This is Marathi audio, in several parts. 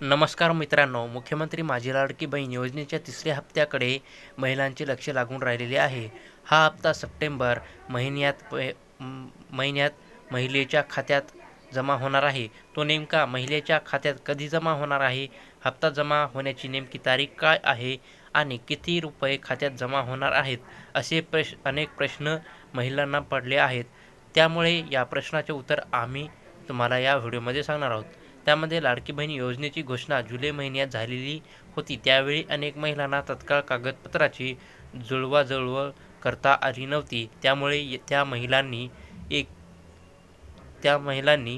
नमस्कार मित्रांनो, मुख्यमंत्री माझी लाडकी बहीण योजनेच्या तिसऱ्या हप्त्याकडे महिलांचे लक्ष लागून राहिलेले आहे. हा हप्ता सप्टेंबर महिन्यात महिलेच्या खात्यात जमा होणार आहे. तो नेमका महिलेच्या खात्यात कधी जमा होणार आहे? हप्ता जमा होण्याची नेमकी तारीख काय आहे? आणि किती रुपये खात्यात जमा होणार आहेत? असे अनेक प्रश्न महिलांना पडले आहेत. त्यामुळे या प्रश्नाचे उत्तर आम्ही तुम्हाला या व्हिडिओमध्ये सांगणार आहोत. त्यामध्ये लाडकी बहीण योजनेची घोषणा जुलै महिन्यात झालेली होती. त्यावेळी अनेक महिलांना तत्काळ कागदपत्राची जुळवाजुळव करता आली नव्हती. त्यामुळे त्या महिलांनी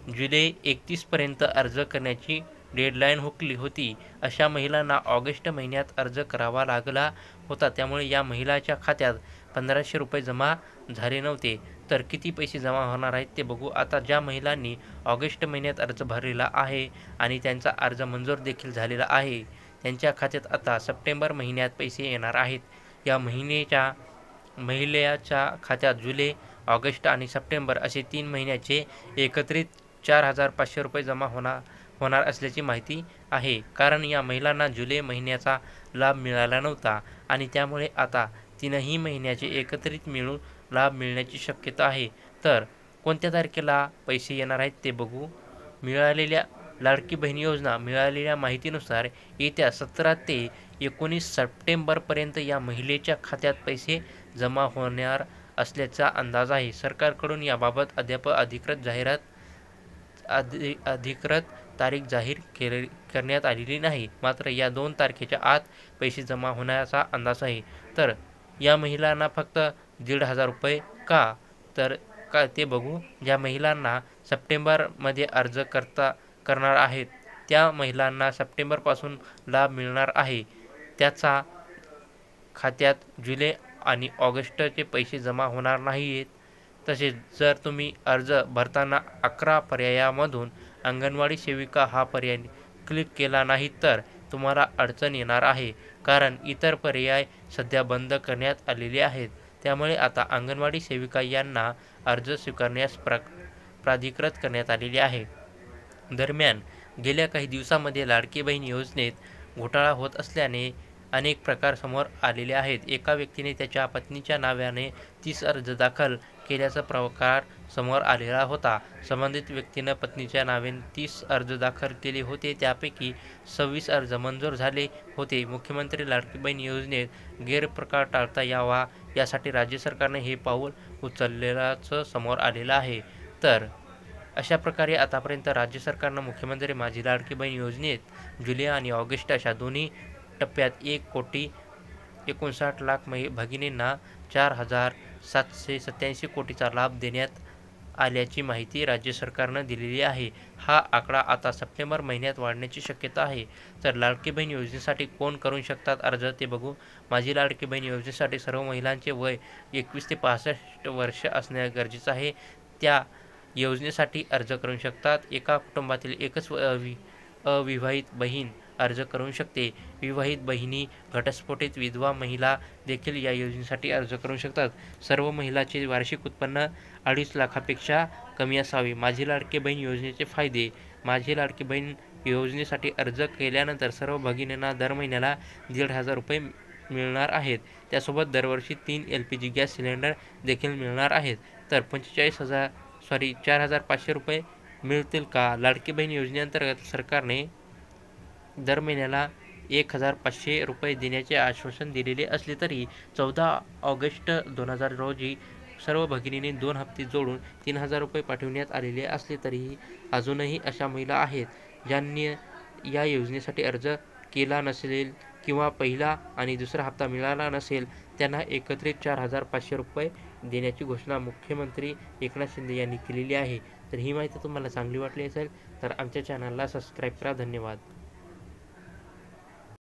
जुलै 31 पर्यंत अर्ज करण्याची डेडलाईन हुकली होती. अशा महिलांना ऑगस्ट महिन्यात अर्ज करावा लागला होता. त्यामुळे या महिलांच्या खात्यात 1500 रुपये जमा झाले नव्हते. तर किती पैसे जमा होणार आहेत ते बघू. आता ज्या महिलांनी ऑगस्ट महिन्यात अर्ज भरलेला आहे आणि त्यांचा अर्ज मंजूर देखील झालेला आहे, त्यांच्या खात्यात आता सप्टेंबर महिन्यात पैसे येणार आहेत. या महिलेच्या खात्यात जुलै, ऑगस्ट आणि सप्टेंबर असे 3 महिन्याचे एकत्रित 4500 रुपये जमा होणार असल्याची माहिती आहे. कारण या महिलांना जुलै महिन्याचा लाभ मिळाला नव्हता आणि त्यामुळे आता 3ही महिन्याचे एकत्रित मिळून लाभ मिळण्याची शक्यता आहे. तर कोणत्या तारखेला पैसे येणार आहेत ते बघू. लाडकी बहीण योजना मिळालेल्या माहितीनुसार येत्या 17 ते 19 सप्टेंबरपर्यंत या महिलेच्या खात्यात पैसे जमा होणार असल्याचा अंदाज आहे. सरकारकडून याबाबत अद्याप अधिकृत तारीख जाहीर करण्यात आलेली नाही. मात्र या 2 तारखेच्या आत पैसे जमा होण्याचा अंदाज आहे. तर या महिलांना फक्त 1,500 रुपये का ते बघू. ज्या महिलांना सप्टेंबरमध्ये अर्ज करणार आहेत त्या महिलांना सप्टेंबरपासून लाभ मिळणार आहे. त्याचा खात्यात जुलै आणि ऑगस्टचे पैसे जमा होणार नाहीत. तसेच जर तुम्ही अर्ज भरताना 11 पर्यायामधून अंगणवाडी सेविका हा पर्याय क्लिक केला नाही तर तुम्हाला अडचण येणार आहे. कारण इतर पर्याय सध्या बंद करण्यात आलेले आहेत. त्यामुळे आता अंगणवाडी सेविका यांना अर्ज स्वीकारण्यास प्राधिकृत करण्यात आलेले आहे. दरम्यान गेल्या काही दिवसांमध्ये लाडकी बहीण योजनेत घोटाळा होत असल्याने अनेक प्रकार समोर आलेले आहेत. एका व्यक्तीने त्याच्या पत्नीच्या नावाने 30 अर्ज दाखल केल्याचा प्रकार समोर आलेला होता. संबंधित व्यक्तीनं पत्नीच्या नावाने 30 अर्ज दाखल केले होते. त्यापैकी 26 अर्ज मंजूर झाले होते. मुख्यमंत्री लाडकी बहीण योजनेत गैरप्रकार टाळता यावा यासाठी राज्य सरकारने हे पाऊल उचलल्याचं समोर आलेलं आहे. तर अशा प्रकारे आतापर्यंत राज्य सरकारनं मुख्यमंत्री माझी लाडकी बहीण योजनेत जुलै आणि ऑगस्ट अशा दोन्ही टप्प्यात 1,59,00,000 भगिनींना 4,787 कोटीचा लाभ देण्यात आल्याची माहिती राज्य सरकारनं दिलेली आहे. हा आकडा आता सप्टेंबर महिन्यात वाढण्याची शक्यता आहे. तर लाडकी बहीण योजनेसाठी कोण करू शकतात अर्ज ते बघू. माझी लाडकी बहीण योजनेसाठी सर्व महिलांचे वय 21 ते 65 वर्ष असणे गरजेचं आहे. त्या योजनेसाठी अर्ज करू शकतात. एका कुटुंबातील एकच अविवाहित बहीण अर्ज करू शकते. विवाहित बहिणी, घटस्फोटित विधवा महिला देखील या योजनेसाठी अर्ज करू शकतात. सर्व महिलांचे वार्षिक उत्पन्न 2.5 लाखापेक्षा कमी असावे. माझी लाडकी बहीण योजनेचे फायदे. माझी लाडकी बहीण योजनेसाठी अर्ज केल्यानंतर सर्व भगिनींना दर महिन्याला 1,500 रुपये मिळणार आहेत. त्यासोबत दरवर्षी 3 LPG गॅस सिलेंडर देखील मिळणार आहेत. तर 4,500 रुपये मिळतील का? लाडकी बहीण योजनेअंतर्गत सरकारने दर महिन्याला 1,500 रुपये देण्याचे आश्वासन दिलेले असले तरी 14 ऑगस्ट 2000 रोजी सर्व भगिनींनी 2 हप्ते जोडून 3,000 रुपये पाठविण्यात आलेले असले तरीही अजूनही अशा महिला आहेत ज्यांनी या योजनेसाठी अर्ज केला नसेल किंवा पहिला आणि दुसरा हप्ता मिळाला नसेल. त्यांना एकत्रित 4,500 रुपये देण्याची घोषणा मुख्यमंत्री एकनाथ शिंदे यांनी केलेली आहे. तर ही माहिती तुम्हाला चांगली वाटली असेल तर आमच्या चॅनलला सबस्क्राईब करा. धन्यवाद.